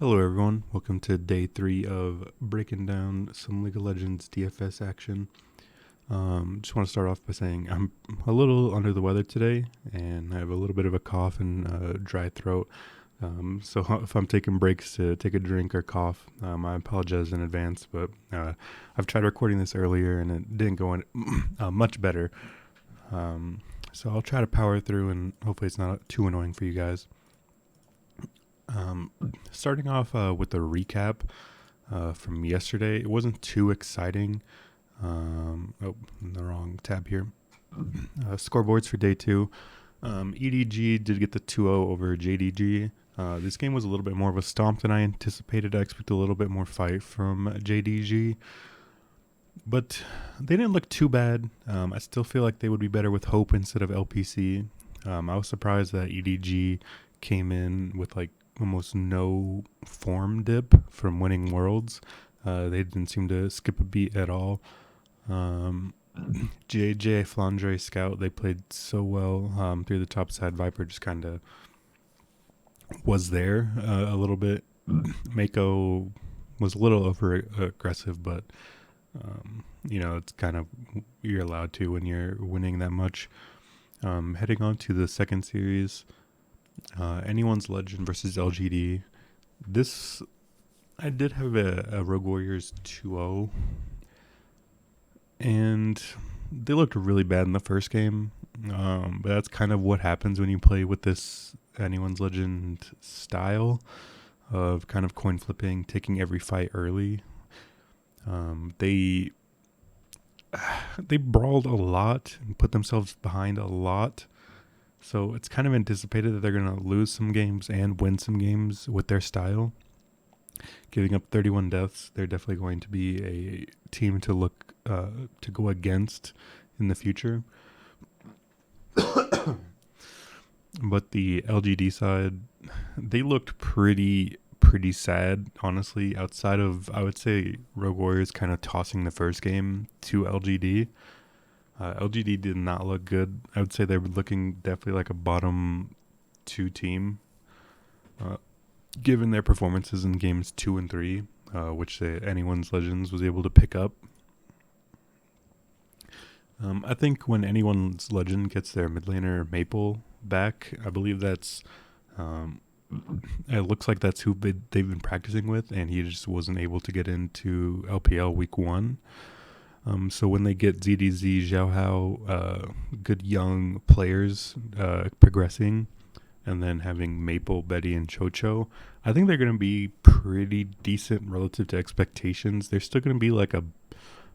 Hello everyone, welcome to day 3 of breaking down some League of Legends DFS action. Just want to start off by saying I'm a little under the weather today and I have a little bit of a cough and a dry throat. So if I'm taking breaks to take a drink or cough, I apologize in advance, but I've tried recording this earlier and it didn't go in much better. So I'll try to power through and hopefully it's not too annoying for you guys. Starting off with the recap from yesterday, it wasn't too exciting. In the wrong tab here. Scoreboards for day 2. EDG did get the 2-0 over JDG. This game was a little bit more of a stomp than I anticipated. I expected a little bit more fight from JDG, but they didn't look too bad. I still feel like they would be better with Hope instead of LPC. I was surprised that EDG came in with like almost no form dip from winning Worlds. They didn't seem to skip a beat at all. JJ, Flandre, Scout, they played so well through the top side. Viper just kind of was there a little bit. Mako was a little over aggressive, but it's kind of, you're allowed to when you're winning that much. Heading on to the second series, Anyone's Legend versus LGD. This, I did have a Rogue Warriors 2-0, and they looked really bad in the first game, but that's kind of what happens when you play with this Anyone's Legend style of kind of coin flipping, taking every fight early. They brawled a lot and put themselves behind a lot. So it's kind of anticipated that they're going to lose some games and win some games with their style. Giving up 31 deaths, they're definitely going to be a team to look to go against in the future. But the LGD side, they looked pretty sad, honestly, outside of, I would say, Rogue Warriors kind of tossing the first game to LGD. LGD did not look good. I would say they were looking definitely like a bottom 2 team, given their performances in games 2 and 3, which Anyone's Legends was able to pick up. I think when Anyone's Legend gets their mid laner Maple back, I believe that's, it looks like that's who they've been practicing with, and he just wasn't able to get into LPL week 1. So when they get ZDZ, Xiao Hao, good young players progressing, and then having Maple, Betty, and Chocho, I think they're going to be pretty decent relative to expectations. They're still going to be like a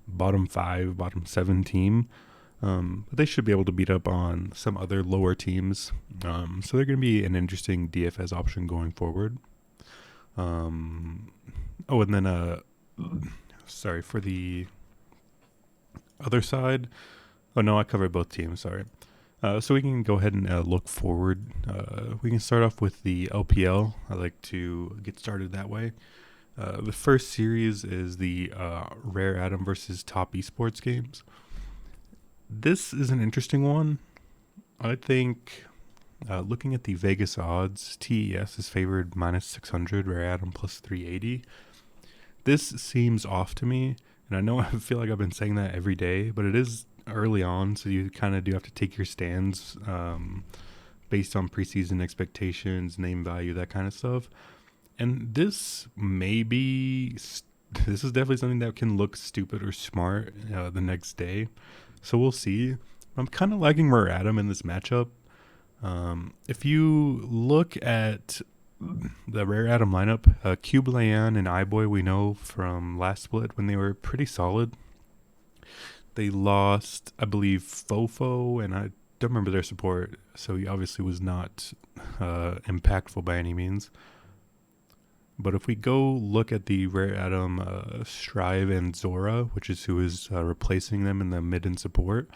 bottom 5, bottom 7 team, but they should be able to beat up on some other lower teams. So they're going to be an interesting DFS option going forward. And then, sorry, for the other side. Oh no, I covered both teams, sorry. So we can go ahead and look forward. We can start off with the LPL. I like to get started that way. The first series is the Rare Atom versus Top Esports games. This is an interesting one. I think looking at the Vegas odds, TES is favored minus 600, Rare Atom plus 380. This seems off to me. And I know I feel like I've been saying that every day, but it is early on, so you kind of do have to take your stands based on preseason expectations, name value, that kind of stuff. And this is definitely something that can look stupid or smart the next day. So we'll see. I'm kind of liking Rare Atom in this matchup. If you look at the Rare Atom lineup, Cube Layan and iBoy, we know from last split when they were pretty solid. They lost, I believe, Fofo, and I don't remember their support, so he obviously was not impactful by any means. But if we go look at the Rare Atom Strive and Zora, which is who is replacing them in the mid and support,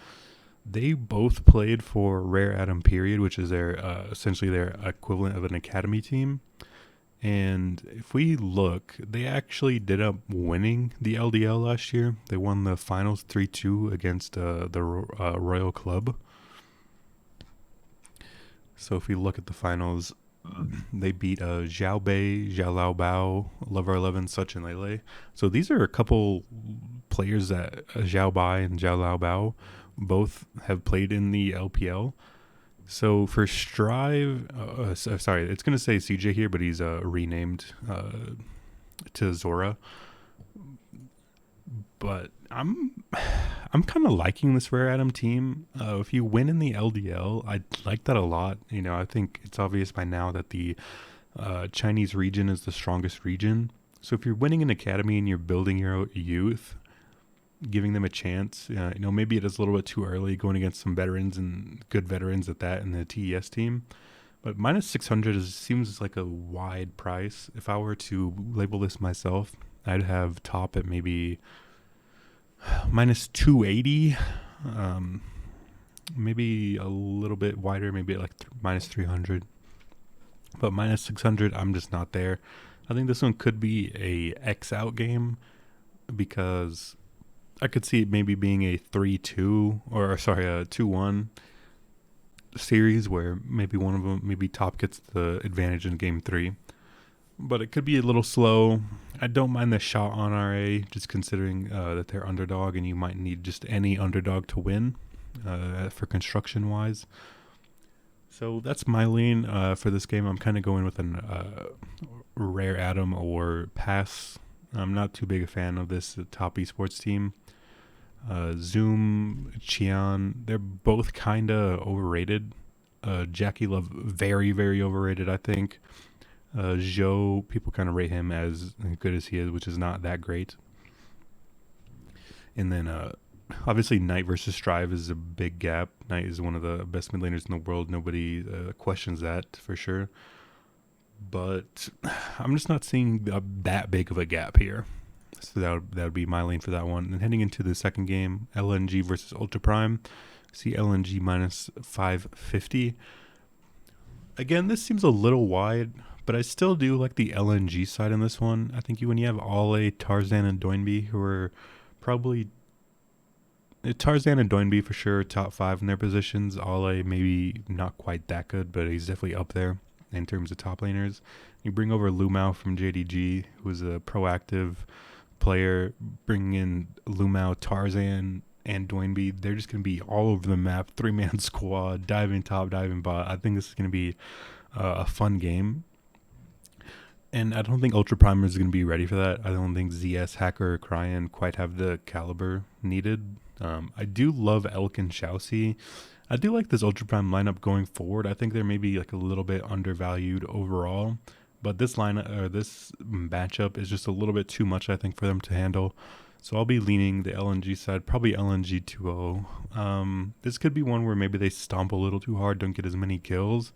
they both played for Rare Atom Period, which is their essentially their equivalent of an academy team. And if we look, they actually did up winning the LDL last year. They won the finals 3-2 against the Royal Club. So if we look at the finals, They beat Zhao Bei, Zhao Lao Bao, Lover 11, Such and Lele. So these are a couple players that Zhao Bai and Zhao Lao Bao both have played in the LPL. So for Strive, sorry, it's going to say CJ here, but he's renamed to Zora. But I'm kind of liking this Rare Atom team. If you win in the LDL, I like that a lot. You know, I think it's obvious by now that the Chinese region is the strongest region. So if you're winning an academy and you're building your youth, giving them a chance, you know, maybe it is a little bit too early going against some veterans and good veterans at that in the TES team. But minus 600 seems like a wide price. If I were to label this myself, I'd have top at maybe minus 280. Maybe a little bit wider, maybe at like minus 300. But minus 600, I'm just not there. I think this one could be a X out game because I could see it maybe being a 3-2 or sorry, a 2-1 series where maybe one of them, maybe top gets the advantage in game 3. But it could be a little slow. I don't mind the shot on RA, just considering that they're underdog and you might need just any underdog to win for construction wise. So that's my lean for this game. I'm kind of going with an Rare Atom or pass. I'm not too big a fan of this top esports team. Zoom, Qian, they're both kind of overrated. Jackie Love, very, very overrated, I think. Zhou, people kind of rate him as good as he is, which is not that great. And then obviously Knight versus Strive is a big gap. Knight is one of the best mid laners in the world. Nobody questions that for sure. But I'm just not seeing that big of a gap here. So that would be my lane for that one. And heading into the second game, LNG versus Ultra Prime. See LNG minus 550. Again, this seems a little wide, but I still do like the LNG side in this one. I think when you have Ale, Tarzan, and Doinby, who are probably Tarzan and Doinby for sure top 5 in their positions. Ale maybe not quite that good, but he's definitely up there in terms of top laners. You bring over Lumao from JDG, who is a proactive player. Bring in Lumao, Tarzan, and Doinby. They're just going to be all over the map. 3-man squad, diving top, diving bot. I think this is going to be a fun game. And I don't think Ultra Primer is going to be ready for that. I don't think ZS, Hacker, or Cryan quite have the caliber needed. I do love Elk and Shousey. I do like this Ultra Prime lineup going forward. I think they're maybe like a little bit undervalued overall. But this lineup or this matchup is just a little bit too much, I think, for them to handle. So I'll be leaning the LNG side, probably LNG 2-0. This could be one where maybe they stomp a little too hard, don't get as many kills.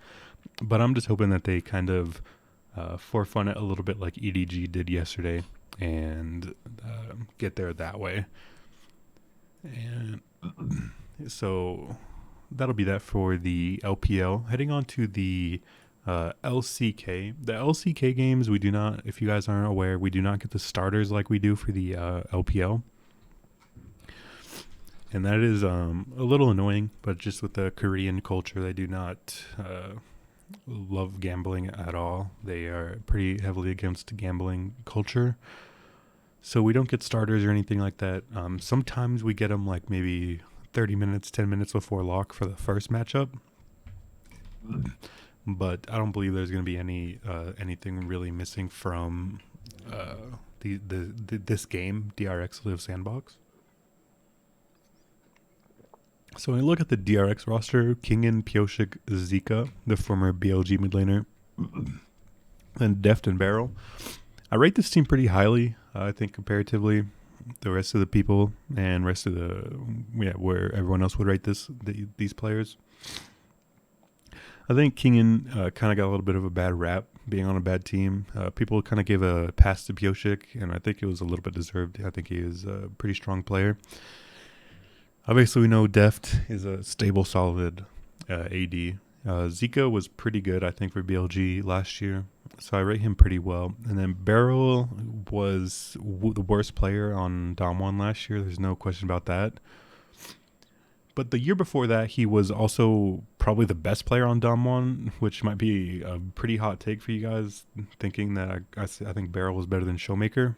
But I'm just hoping that they kind of forefront it a little bit like EDG did yesterday and get there that way. And so that'll be that for the LPL. Heading on to the LCK. The LCK games, we do not, if you guys aren't aware, we do not get the starters like we do for the LPL. And that is a little annoying, but just with the Korean culture, they do not love gambling at all. They are pretty heavily against gambling culture. So we don't get starters or anything like that. Sometimes we get them like maybe 30 minutes, 10 minutes before lock for the first matchup. But I don't believe there's going to be anything really missing from this game, DRX Live Sandbox. So when I look at the DRX roster, Kingen, Pioshik, Zika, the former BLG mid laner, and Deft and Barrel, I rate this team pretty highly. I think comparatively, the rest of the people and rest of where everyone else would rate these players. I think Kingen kind of got a little bit of a bad rap being on a bad team. People kind of gave a pass to Pioshik, and I think it was a little bit deserved. I think he is a pretty strong player. Obviously, we know Deft is a stable, solid AD. Zika was pretty good, I think, for BLG last year. So I rate him pretty well. And then Beryl was the worst player on Dom 1 last year. There's no question about that. But the year before that, he was also probably the best player on Dom 1, which might be a pretty hot take for you guys, thinking that I think Barrel was better than Showmaker.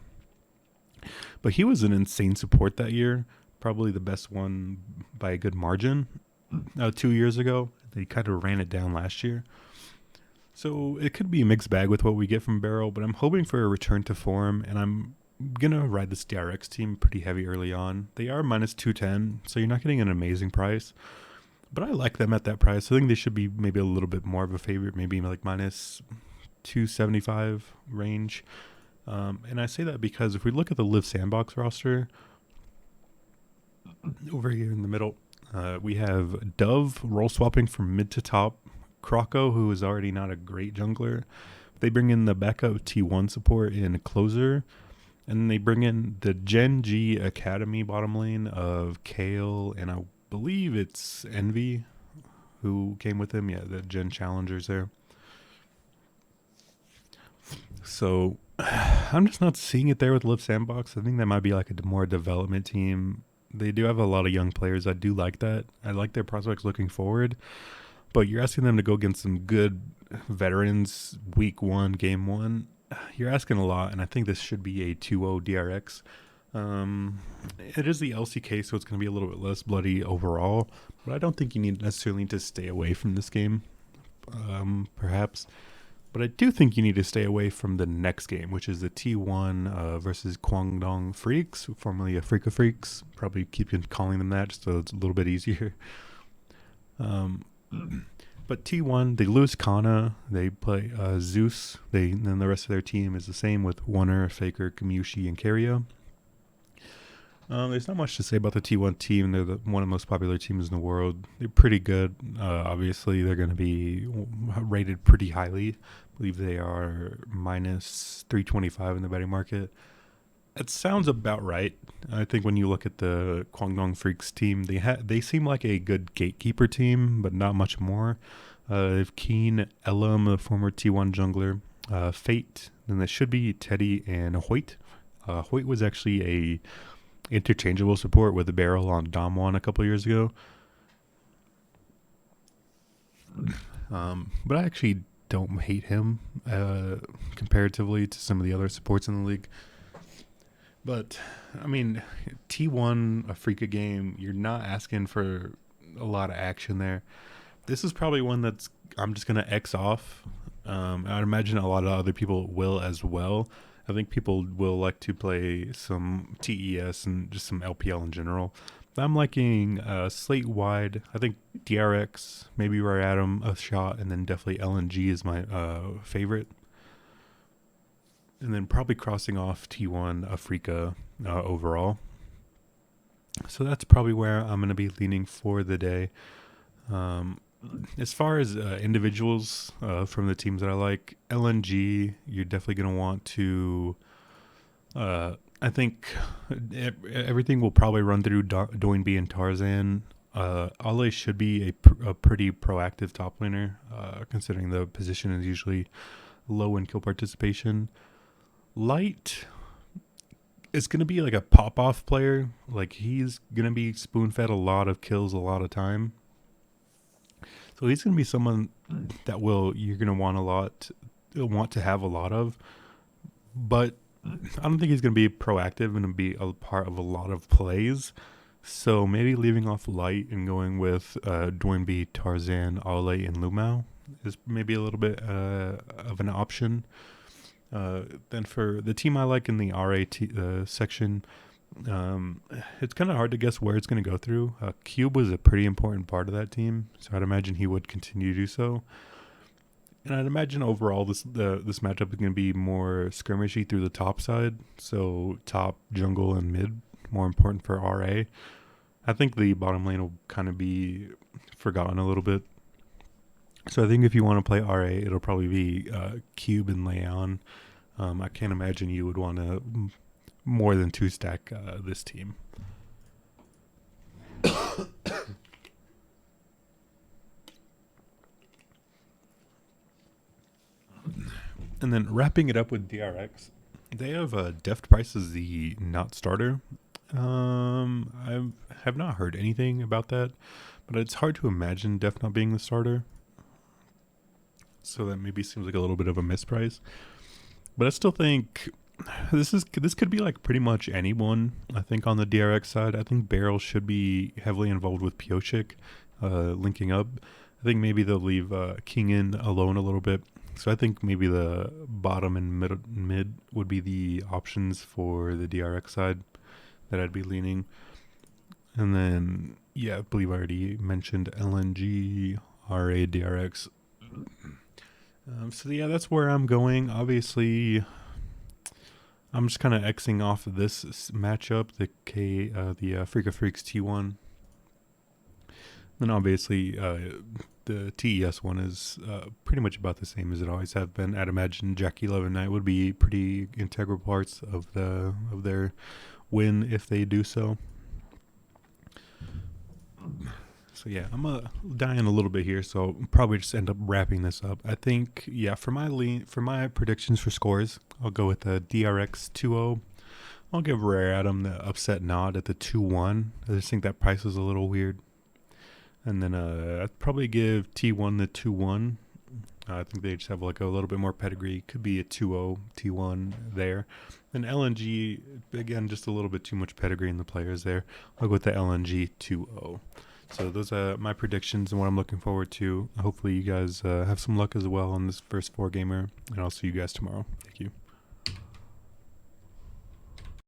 But he was an insane support that year, probably the best one by a good margin 2 years ago. They kind of ran it down last year. So it could be a mixed bag with what we get from Barrel, but I'm hoping for a return to form, and I'm going to ride this DRX team pretty heavy early on. They are minus 210, so you're not getting an amazing price, but I like them at that price. I think they should be maybe a little bit more of a favorite, maybe like minus 275 range. And I say that because if we look at the Live Sandbox roster, over here in the middle, we have Dove role swapping from mid to top, Croco, who is already not a great jungler. They bring in the backup T1 support in a closer, and they bring in the Gen G Academy bottom lane of Kale, and I believe it's Envy who came with him. Yeah, the Gen Challengers there. So I'm just not seeing it there with Live Sandbox. I think that might be like a more development team. They do have a lot of young players. I do like that. I like their prospects looking forward. But you're asking them to go against some good veterans week 1, game 1. You're asking a lot, and I think this should be a 2-0 DRX. It is the LCK, so it's going to be a little bit less bloody overall. But I don't think you necessarily need to stay away from this game, perhaps. But I do think you need to stay away from the next game, which is the T1 versus Guangdong Freaks, formerly Africa Freaks. Probably keep calling them that just so it's a little bit easier. But T1, they lose Kana, they play Zeus, then the rest of their team is the same with Warner, Faker, Kamushi, and Keria. There's not much to say about the T1 team. They're one of the most popular teams in the world. They're pretty good. Obviously, they're going to be rated pretty highly. I believe they are minus 325 in the betting market. It sounds about right. I think when you look at the Guangdong Freaks team, they seem like a good gatekeeper team, but not much more. They have Keen, Elam, a former T1 jungler, Fate, then there should be Teddy and Hoyt. Hoyt was actually a interchangeable support with a Barrel on Dom 1 a couple years ago. But I actually don't hate him comparatively to some of the other supports in the league. But, I mean, T1 Africa game, you're not asking for a lot of action there. This is probably one that's I'm just going to X off. I'd imagine a lot of other people will as well. I think people will like to play some TES and just some LPL in general. I'm liking slate-wide. I think DRX, maybe Ray Atom, a shot, and then definitely LNG is my favorite. And then probably crossing off T1 Africa overall. So that's probably where I'm going to be leaning for the day. As far as individuals from the teams that I like, LNG, you're definitely going to want to... I think everything will probably run through Doinb and Tarzan. Ale should be a pretty proactive top laner, considering the position is usually low in kill participation. Light is going to be like a pop-off player. Like, he's going to be spoon-fed a lot of kills a lot of time. So he's going to be someone that you're going to want to have a lot of. But I don't think he's going to be proactive and be a part of a lot of plays. So maybe leaving off Light and going with Doinb, Tarzan, Ale, and Lumao is maybe a little bit of an option. Then for the team I like in the RA section, it's kind of hard to guess where it's going to go through. Cube was a pretty important part of that team, so I'd imagine he would continue to do so. And I'd imagine overall this matchup is going to be more skirmishy through the top side. So top, jungle, and mid, more important for RA. I think the bottom lane will kind of be forgotten a little bit. So I think if you want to play RA, it'll probably be Cube and Leon. I can't imagine you would want to more than 2-stack this team. And then wrapping it up with DRX, they have Deft Price as the not starter. I have not heard anything about that, but it's hard to imagine Def not being the starter. So that maybe seems like a little bit of a misprice. But I still think this could be like pretty much anyone. I think on the DRX side, I think Barrel should be heavily involved with Piochik, linking up. I think maybe they'll leave King in alone a little bit. So I think maybe the bottom and mid would be the options for the DRX side that I'd be leaning. And then yeah, I believe I already mentioned LNG, RA, DRX. So yeah, that's where I'm going. Obviously, I'm just kind of Xing off of this matchup, the Freak of Freaks T1. Then obviously, the TES one is pretty much about the same as it always have been. I'd imagine Jackie Love and Knight would be pretty integral parts of their win if they do so. So yeah, I'm dying a little bit here, so I'll probably just end up wrapping this up. I think yeah, for my predictions for scores, I'll go with the DRX 2-0. I'll give Rare Adam the upset nod at the 2-1. I just think that price is a little weird. And then I'd probably give T1 the 2-1. I think they just have like a little bit more pedigree. Could be a 2-0 T1 there. And LNG, again, just a little bit too much pedigree in the players there. I'll go with the LNG 2-0. So those are my predictions and what I'm looking forward to. Hopefully you guys have some luck as well on this first 4-gamer. And I'll see you guys tomorrow. Thank you.